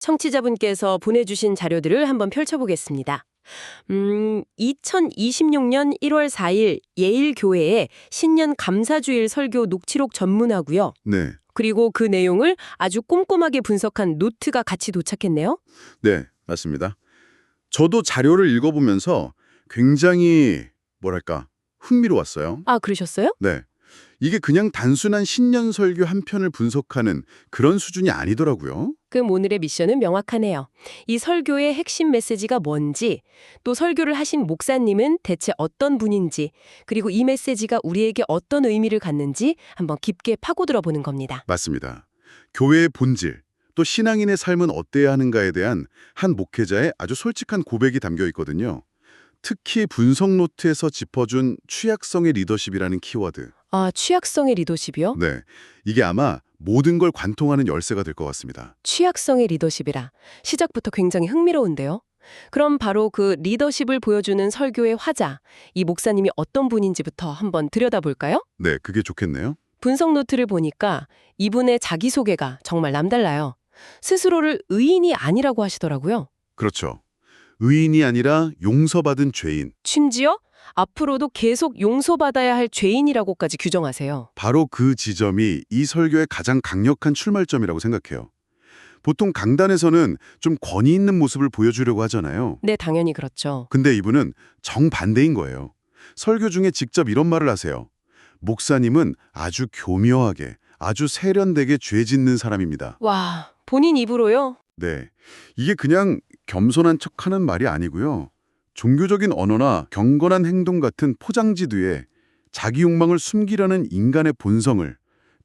청취자분께서 보내주신 자료들을 한번 펼쳐보겠습니다. 2026년 1월 4일 예일교회에 신년 감사주일 설교 녹취록 전문하고요. 네. 그리고 그 내용을 아주 꼼꼼하게 분석한 노트가 같이 도착했네요. 네, 맞습니다. 저도 자료를 읽어보면서 굉장히 흥미로웠어요. 아, 그러셨어요? 네. 이게 그냥 단순한 신년 설교 한 편을 분석하는 그런 수준이 아니더라고요. 그럼 오늘의 미션은 명확하네요. 이 설교의 핵심 메시지가 뭔지, 또 설교를 하신 목사님은 대체 어떤 분인지, 그리고 이 메시지가 우리에게 어떤 의미를 갖는지 한번 깊게 파고들어 보는 겁니다. 맞습니다. 교회의 본질, 또 신앙인의 삶은 어때야 하는가에 대한 한 목회자의 아주 솔직한 고백이 담겨 있거든요. 특히 분석 노트에서 짚어준 취약성의 리더십이라는 키워드. 아, 취약성의 리더십이요? 네, 이게 아마 모든 걸 관통하는 열쇠가 될 것 같습니다. 취약성의 리더십이라. 시작부터 굉장히 흥미로운데요. 그럼 바로 그 리더십을 보여주는 설교의 화자, 이 목사님이 어떤 분인지부터 한번 들여다볼까요? 네, 그게 좋겠네요. 분석 노트를 보니까 이분의 자기소개가 정말 남달라요. 스스로를 의인이 아니라고 하시더라고요. 그렇죠. 의인이 아니라 용서받은 죄인. 심지어 앞으로도 계속 용서받아야 할 죄인이라고까지 규정하세요. 바로 그 지점이 이 설교의 가장 강력한 출발점이라고 생각해요. 보통 강단에서는 좀 권위 있는 모습을 보여주려고 하잖아요. 네, 당연히 그렇죠. 근데 이분은 정반대인 거예요. 설교 중에 직접 이런 말을 하세요. 목사님은 아주 교묘하게, 아주 세련되게 죄 짓는 사람입니다. 와, 본인 입으로요? 네, 이게 그냥 겸손한 척하는 말이 아니고요. 종교적인 언어나 경건한 행동 같은 포장지 뒤에 자기 욕망을 숨기려는 인간의 본성을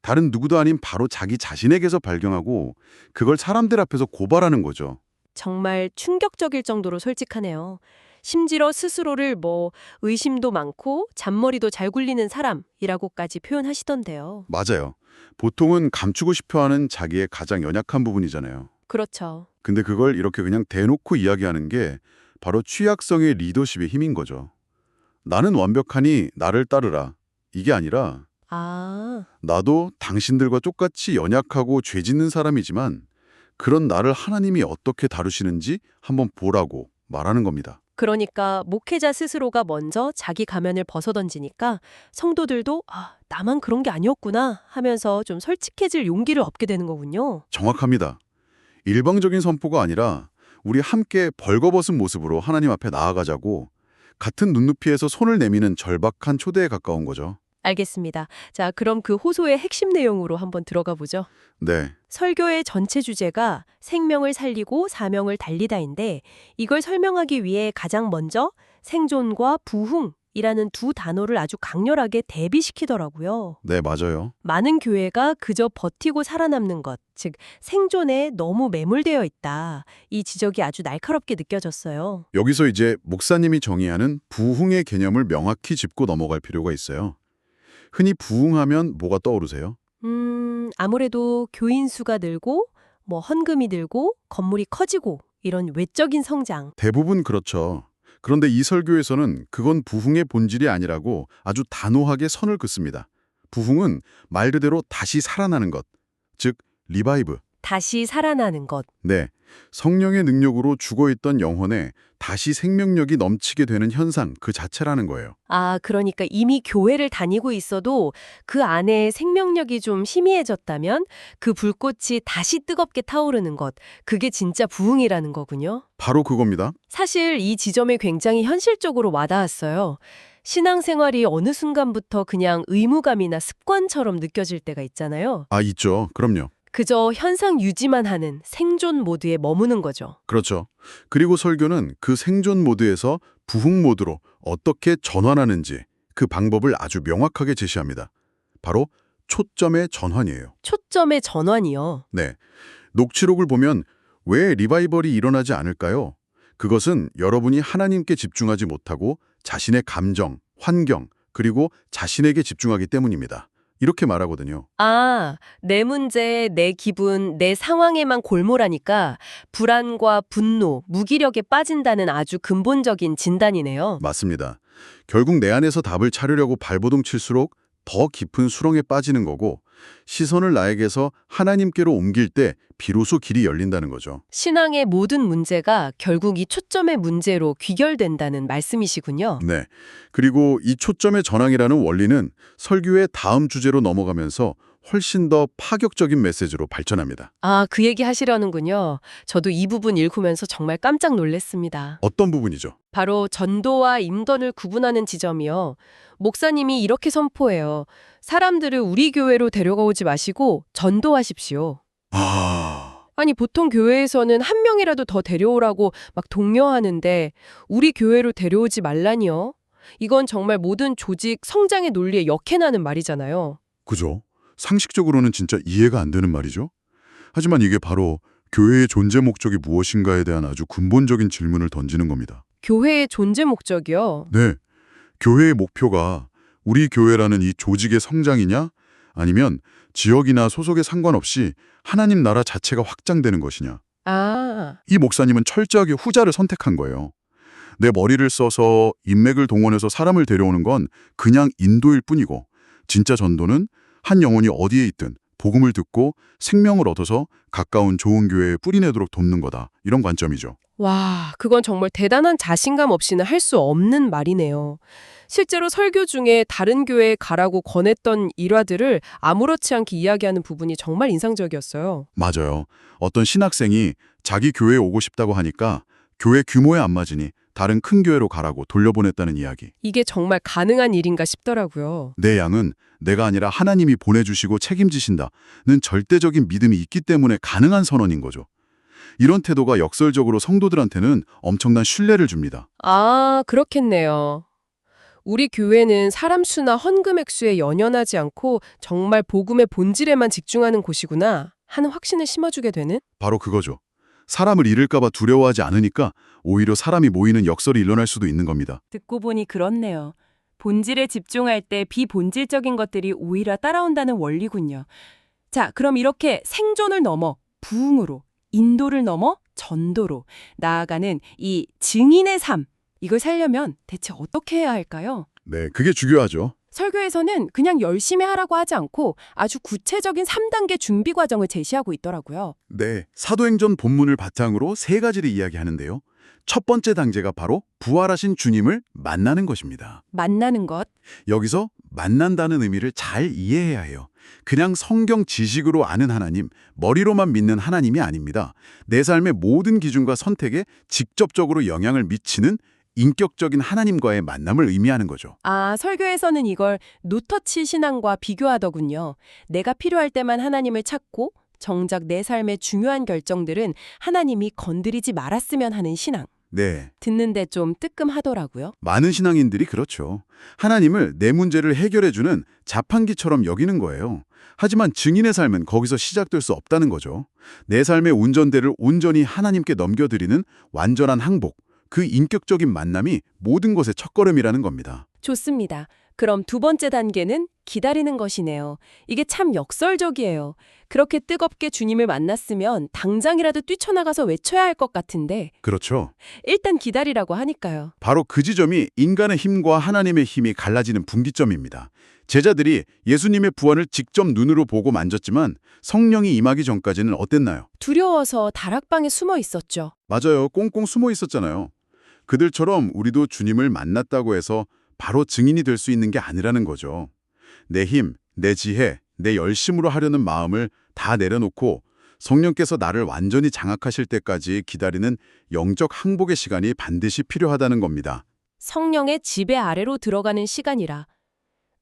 다른 누구도 아닌 바로 자기 자신에게서 발견하고 그걸 사람들 앞에서 고발하는 거죠. 정말 충격적일 정도로 솔직하네요. 심지어 스스로를 의심도 많고 잔머리도 잘 굴리는 사람이라고까지 표현하시던데요. 맞아요. 보통은 감추고 싶어하는 자기의 가장 연약한 부분이잖아요. 그렇죠. 근데 그걸 이렇게 그냥 대놓고 이야기하는 게 바로 취약성의 리더십의 힘인 거죠. 나는 완벽하니 나를 따르라. 이게 아니라 아, 나도 당신들과 똑같이 연약하고 죄 짓는 사람이지만 그런 나를 하나님이 어떻게 다루시는지 한번 보라고 말하는 겁니다. 그러니까 목회자 스스로가 먼저 자기 가면을 벗어던지니까 성도들도 나만 그런 게 아니었구나 하면서 좀 솔직해질 용기를 얻게 되는 거군요. 정확합니다. 일방적인 선포가 아니라 우리 함께 벌거벗은 모습으로 하나님 앞에 나아가자고 같은 눈높이에서 손을 내미는 절박한 초대에 가까운 거죠. 알겠습니다. 자, 그럼 그 호소의 핵심 내용으로 한번 들어가 보죠. 네, 설교의 전체 주제가 생명을 살리고 사명을 달리다인데 이걸 설명하기 위해 가장 먼저 생존과 부흥이라는 두 단어를 아주 강렬하게 대비시키더라고요. 네, 맞아요. 많은 교회가 그저 버티고 살아남는 것, 즉 생존에 너무 매몰되어 있다. 이 지적이 아주 날카롭게 느껴졌어요. 여기서 이제 목사님이 정의하는 부흥의 개념을 명확히 짚고 넘어갈 필요가 있어요. 흔히 부흥하면 뭐가 떠오르세요? 아무래도 교인 수가 늘고 헌금이 늘고 건물이 커지고 이런 외적인 성장. 대부분 그렇죠. 그런데 이 설교에서는 그건 부흥의 본질이 아니라고 아주 단호하게 선을 긋습니다. 부흥은 말 그대로 다시 살아나는 것, 즉 리바이브. 다시 살아나는 것. 네, 성령의 능력으로 죽어있던 영혼에 다시 생명력이 넘치게 되는 현상 그 자체라는 거예요. 아, 그러니까 이미 교회를 다니고 있어도 그 안에 생명력이 좀 희미해졌다면 그 불꽃이 다시 뜨겁게 타오르는 것. 그게 진짜 부흥이라는 거군요. 바로 그겁니다. 사실 이 지점에 굉장히 현실적으로 와닿았어요. 신앙생활이 어느 순간부터 그냥 의무감이나 습관처럼 느껴질 때가 있잖아요. 아, 있죠. 그럼요. 그저 현상 유지만 하는 생존 모드에 머무는 거죠. 그렇죠. 그리고 설교는 그 생존 모드에서 부흥 모드로 어떻게 전환하는지 그 방법을 아주 명확하게 제시합니다. 바로 초점의 전환이에요. 초점의 전환이요. 네. 녹취록을 보면 왜 리바이벌이 일어나지 않을까요? 그것은 여러분이 하나님께 집중하지 못하고 자신의 감정, 환경, 그리고 자신에게 집중하기 때문입니다. 이렇게 말하거든요. 아, 내 문제, 내 기분, 내 상황에만 골몰하니까 불안과 분노, 무기력에 빠진다는 아주 근본적인 진단이네요. 맞습니다. 결국 내 안에서 답을 찾으려고 발버둥 칠수록 더 깊은 수렁에 빠지는 거고 시선을 나에게서 하나님께로 옮길 때 비로소 길이 열린다는 거죠. 신앙의 모든 문제가 결국 이 초점의 문제로 귀결된다는 말씀이시군요. 네. 그리고 이 초점의 전환이라는 원리는 설교의 다음 주제로 넘어가면서 훨씬 더 파격적인 메시지로 발전합니다. 아, 그 얘기 하시려는군요. 저도 이 부분 읽으면서 정말 깜짝 놀랐습니다. 어떤 부분이죠? 바로 전도와 임건을 구분하는 지점이요. 목사님이 이렇게 선포해요. 사람들을 우리 교회로 데려오지 마시고 전도하십시오. 아, 아니, 보통 교회에서는 한 명이라도 더 데려오라고 막 독려하는데 우리 교회로 데려오지 말라니요. 이건 정말 모든 조직 성장의 논리에 역해나는 말이잖아요. 그죠? 상식적으로는 진짜 이해가 안 되는 말이죠. 하지만 이게 바로 교회의 존재 목적이 무엇인가에 대한 아주 근본적인 질문을 던지는 겁니다. 교회의 존재 목적이요. 네. 교회의 목표가 우리 교회라는 이 조직의 성장이냐? 아니면 지역이나 소속에 상관없이 하나님 나라 자체가 확장되는 것이냐? 아, 이 목사님은 철저하게 후자를 선택한 거예요. 내 머리를 써서 인맥을 동원해서 사람을 데려오는 건 그냥 인도일 뿐이고 진짜 전도는 한 영혼이 어디에 있든 복음을 듣고 생명을 얻어서 가까운 좋은 교회에 뿌리내도록 돕는 거다. 이런 관점이죠. 와, 그건 정말 대단한 자신감 없이는 할 수 없는 말이네요. 실제로 설교 중에 다른 교회에 가라고 권했던 일화들을 아무렇지 않게 이야기하는 부분이 정말 인상적이었어요. 맞아요. 어떤 신학생이 자기 교회에 오고 싶다고 하니까 교회 규모에 안 맞으니 다른 큰 교회로 가라고 돌려보냈다는 이야기. 이게 정말 가능한 일인가 싶더라고요. 내 양은 내가 아니라 하나님이 보내주시고 책임지신다는 절대적인 믿음이 있기 때문에 가능한 선언인 거죠. 이런 태도가 역설적으로 성도들한테는 엄청난 신뢰를 줍니다. 아, 그렇겠네요. 우리 교회는 사람 수나 헌금 액수에 연연하지 않고 정말 복음의 본질에만 집중하는 곳이구나 하는 확신을 심어주게 되는? 바로 그거죠. 사람을 잃을까 봐 두려워하지 않으니까 오히려 사람이 모이는 역설이 일어날 수도 있는 겁니다. 듣고 보니 그렇네요. 본질에 집중할 때 비본질적인 것들이 오히려 따라온다는 원리군요. 자, 그럼 이렇게 생존을 넘어 부흥으로, 인도를 넘어 전도로 나아가는 이 증인의 삶, 이걸 살려면 대체 어떻게 해야 할까요? 네, 그게 중요하죠. 설교에서는 그냥 열심히 하라고 하지 않고 아주 구체적인 3단계 준비 과정을 제시하고 있더라고요. 네, 사도행전 본문을 바탕으로 세 가지를 이야기하는데요. 첫 번째 단계가 바로 부활하신 주님을 만나는 것입니다. 만나는 것. 여기서 만난다는 의미를 잘 이해해야 해요. 그냥 성경 지식으로 아는 하나님, 머리로만 믿는 하나님이 아닙니다. 내 삶의 모든 기준과 선택에 직접적으로 영향을 미치는 인격적인 하나님과의 만남을 의미하는 거죠. 아, 설교에서는 이걸 노터치 신앙과 비교하더군요. 내가 필요할 때만 하나님을 찾고 정작 내 삶의 중요한 결정들은 하나님이 건드리지 말았으면 하는 신앙. 네, 듣는데 좀 뜨끔하더라고요. 많은 신앙인들이 그렇죠. 하나님을 내 문제를 해결해주는 자판기처럼 여기는 거예요. 하지만 증인의 삶은 거기서 시작될 수 없다는 거죠. 내 삶의 운전대를 온전히 하나님께 넘겨드리는 완전한 항복, 그 인격적인 만남이 모든 것의 첫걸음이라는 겁니다. 좋습니다. 그럼 두 번째 단계는 기다리는 것이네요. 이게 참 역설적이에요. 그렇게 뜨겁게 주님을 만났으면 당장이라도 뛰쳐나가서 외쳐야 할 것 같은데 그렇죠. 일단 기다리라고 하니까요. 바로 그 지점이 인간의 힘과 하나님의 힘이 갈라지는 분기점입니다. 제자들이 예수님의 부활을 직접 눈으로 보고 만졌지만 성령이 임하기 전까지는 어땠나요? 두려워서 다락방에 숨어 있었죠. 맞아요. 꽁꽁 숨어 있었잖아요. 그들처럼 우리도 주님을 만났다고 해서 바로 증인이 될 수 있는 게 아니라는 거죠. 내 힘, 내 지혜, 내 열심으로 하려는 마음을 다 내려놓고 성령께서 나를 완전히 장악하실 때까지 기다리는 영적 항복의 시간이 반드시 필요하다는 겁니다. 성령의 지배 아래로 들어가는 시간이라.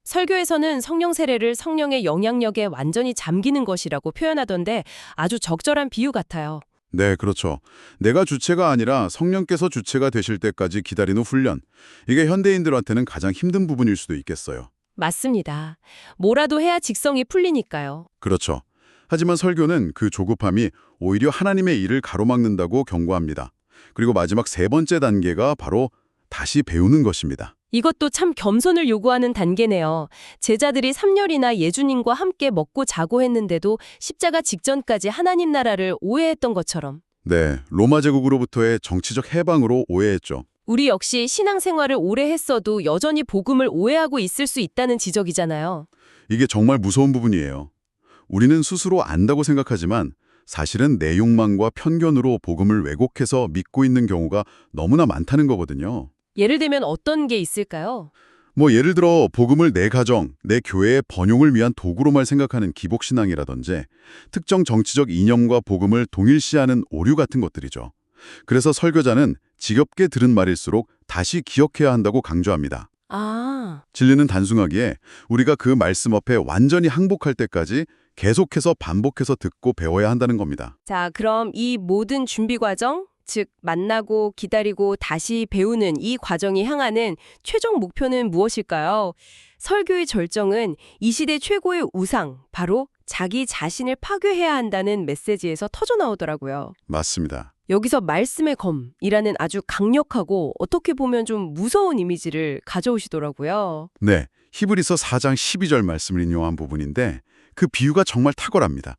설교에서는 성령 세례를 성령의 영향력에 완전히 잠기는 것이라고 표현하던데 아주 적절한 비유 같아요. 네, 그렇죠. 내가 주체가 아니라 성령께서 주체가 되실 때까지 기다리는 훈련. 이게 현대인들한테는 가장 힘든 부분일 수도 있겠어요. 맞습니다. 뭐라도 해야 직성이 풀리니까요. 그렇죠. 하지만 설교는 그 조급함이 오히려 하나님의 일을 가로막는다고 경고합니다. 그리고 마지막 세 번째 단계가 바로 다시 배우는 것입니다. 이것도 참 겸손을 요구하는 단계네요. 제자들이 3년이나 예수님과 함께 먹고 자고 했는데도 십자가 직전까지 하나님 나라를 오해했던 것처럼 네, 로마 제국으로부터의 정치적 해방으로 오해했죠. 우리 역시 신앙생활을 오래 했어도 여전히 복음을 오해하고 있을 수 있다는 지적이잖아요. 이게 정말 무서운 부분이에요. 우리는 스스로 안다고 생각하지만 사실은 내 욕망과 편견으로 복음을 왜곡해서 믿고 있는 경우가 너무나 많다는 거거든요. 예를 들면 어떤 게 있을까요? 예를 들어 복음을 내 가정, 내 교회의 번영을 위한 도구로만 생각하는 기복신앙이라든지 특정 정치적 이념과 복음을 동일시하는 오류 같은 것들이죠. 그래서 설교자는 지겹게 들은 말일수록 다시 기억해야 한다고 강조합니다. 아, 진리는 단순하기에 우리가 그 말씀 앞에 완전히 항복할 때까지 계속해서 반복해서 듣고 배워야 한다는 겁니다. 자, 그럼 이 모든 준비 과정, 즉 만나고 기다리고 다시 배우는 이 과정이 향하는 최종 목표는 무엇일까요? 설교의 절정은 이 시대 최고의 우상, 바로 자기 자신을 파괴해야 한다는 메시지에서 터져나오더라고요. 맞습니다. 여기서 말씀의 검이라는 아주 강력하고 어떻게 보면 좀 무서운 이미지를 가져오시더라고요. 네, 히브리서 4장 12절 말씀을 인용한 부분인데 그 비유가 정말 탁월합니다.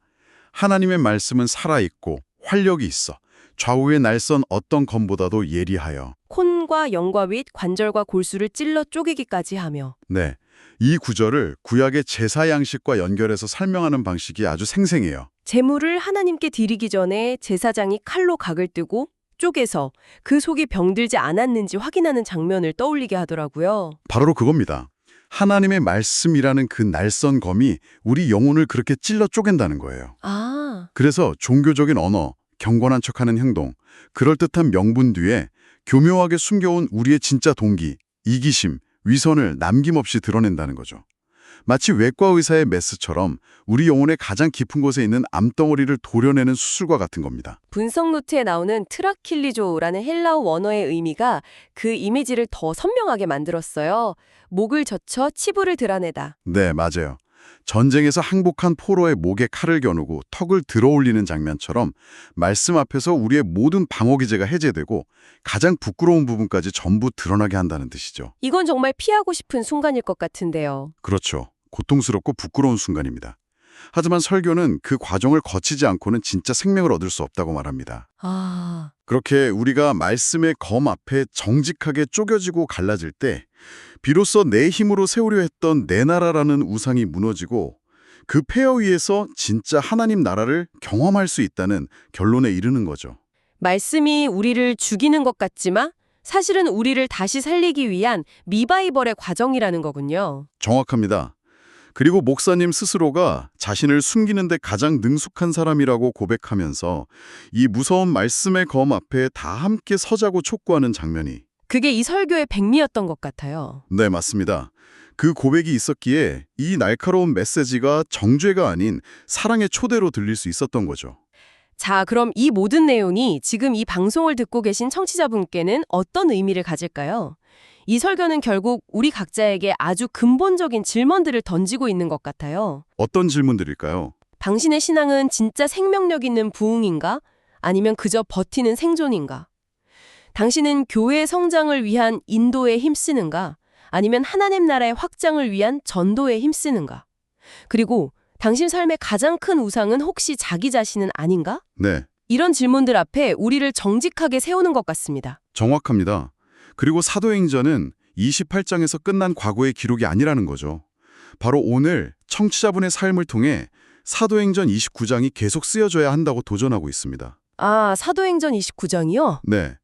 하나님의 말씀은 살아있고 활력이 있어 좌우의 날선 어떤 검보다도 예리하여. 콘과 영과 윗, 관절과 골수를 찔러 쪼개기까지 하며. 네, 이 구절을 구약의 제사 양식과 연결해서 설명하는 방식이 아주 생생해요. 제물을 하나님께 드리기 전에 제사장이 칼로 각을 뜨고 쪼개서 그 속이 병들지 않았는지 확인하는 장면을 떠올리게 하더라고요. 바로 그겁니다. 하나님의 말씀이라는 그 날선 검이 우리 영혼을 그렇게 찔러 쪼갠다는 거예요. 아, 그래서 종교적인 언어, 경건한 척하는 행동, 그럴듯한 명분 뒤에 교묘하게 숨겨온 우리의 진짜 동기, 이기심, 위선을 남김없이 드러낸다는 거죠. 마치 외과 의사의 메스처럼 우리 영혼의 가장 깊은 곳에 있는 암덩어리를 도려내는 수술과 같은 겁니다. 분석 노트에 나오는 트라킬리조라는 헬라어 원어의 의미가 그 이미지를 더 선명하게 만들었어요. 목을 젖혀 치부를 드러내다. 네, 맞아요. 전쟁에서 항복한 포로의 목에 칼을 겨누고 턱을 들어올리는 장면처럼 말씀 앞에서 우리의 모든 방어 기제가 해제되고 가장 부끄러운 부분까지 전부 드러나게 한다는 뜻이죠. 이건 정말 피하고 싶은 순간일 것 같은데요. 그렇죠. 고통스럽고 부끄러운 순간입니다. 하지만 설교는 그 과정을 거치지 않고는 진짜 생명을 얻을 수 없다고 말합니다. 아, 그렇게 우리가 말씀의 검 앞에 정직하게 쪼개지고 갈라질 때 비로소 내 힘으로 세우려 했던 내 나라라는 우상이 무너지고 그 폐허 위에서 진짜 하나님 나라를 경험할 수 있다는 결론에 이르는 거죠. 말씀이 우리를 죽이는 것 같지만 사실은 우리를 다시 살리기 위한 리바이벌의 과정이라는 거군요. 정확합니다. 그리고 목사님 스스로가 자신을 숨기는 데 가장 능숙한 사람이라고 고백하면서 이 무서운 말씀의 검 앞에 다 함께 서자고 촉구하는 장면이. 그게 이 설교의 백미였던 것 같아요. 네, 맞습니다. 그 고백이 있었기에 이 날카로운 메시지가 정죄가 아닌 사랑의 초대로 들릴 수 있었던 거죠. 자, 그럼 이 모든 내용이 지금 이 방송을 듣고 계신 청취자분께는 어떤 의미를 가질까요? 이 설교는 결국 우리 각자에게 아주 근본적인 질문들을 던지고 있는 것 같아요. 어떤 질문들일까요? 당신의 신앙은 진짜 생명력 있는 부흥인가? 아니면 그저 버티는 생존인가? 당신은 교회의 성장을 위한 인도에 힘쓰는가? 아니면 하나님 나라의 확장을 위한 전도에 힘쓰는가? 그리고 당신 삶의 가장 큰 우상은 혹시 자기 자신은 아닌가? 네, 이런 질문들 앞에 우리를 정직하게 세우는 것 같습니다. 정확합니다. 그리고 사도행전은 28장에서 끝난 과거의 기록이 아니라는 거죠. 바로 오늘 청취자분의 삶을 통해 사도행전 29장이 계속 쓰여져야 한다고 도전하고 있습니다. 아, 사도행전 29장이요? 네,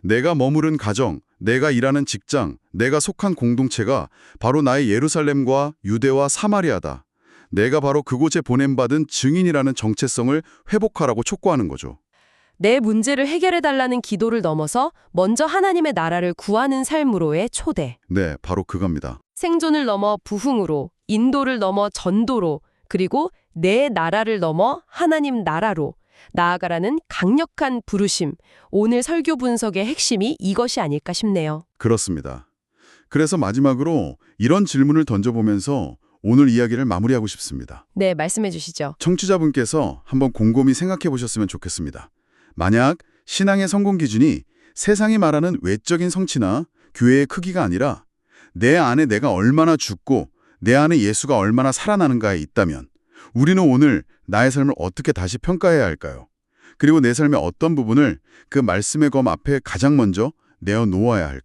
내가 머무른 가정, 내가 일하는 직장, 내가 속한 공동체가 바로 나의 예루살렘과 유대와 사마리아다. 내가 바로 그곳에 보냄받은 증인이라는 정체성을 회복하라고 촉구하는 거죠. 내 문제를 해결해달라는 기도를 넘어서 먼저 하나님의 나라를 구하는 삶으로의 초대. 네, 바로 그겁니다. 생존을 넘어 부흥으로, 인도를 넘어 전도로, 그리고 내 나라를 넘어 하나님 나라로 나아가라는 강력한 부르심. 오늘 설교 분석의 핵심이 이것이 아닐까 싶네요. 그렇습니다. 그래서 마지막으로 이런 질문을 던져보면서 오늘 이야기를 마무리하고 싶습니다. 네, 말씀해 주시죠. 청취자분께서 한번 곰곰이 생각해 보셨으면 좋겠습니다. 만약 신앙의 성공 기준이 세상이 말하는 외적인 성취나 교회의 크기가 아니라 내 안에 내가 얼마나 죽고 내 안에 예수가 얼마나 살아나는가에 있다면 우리는 오늘 나의 삶을 어떻게 다시 평가해야 할까요? 그리고 내 삶의 어떤 부분을 그 말씀의 검 앞에 가장 먼저 내어놓아야 할까요?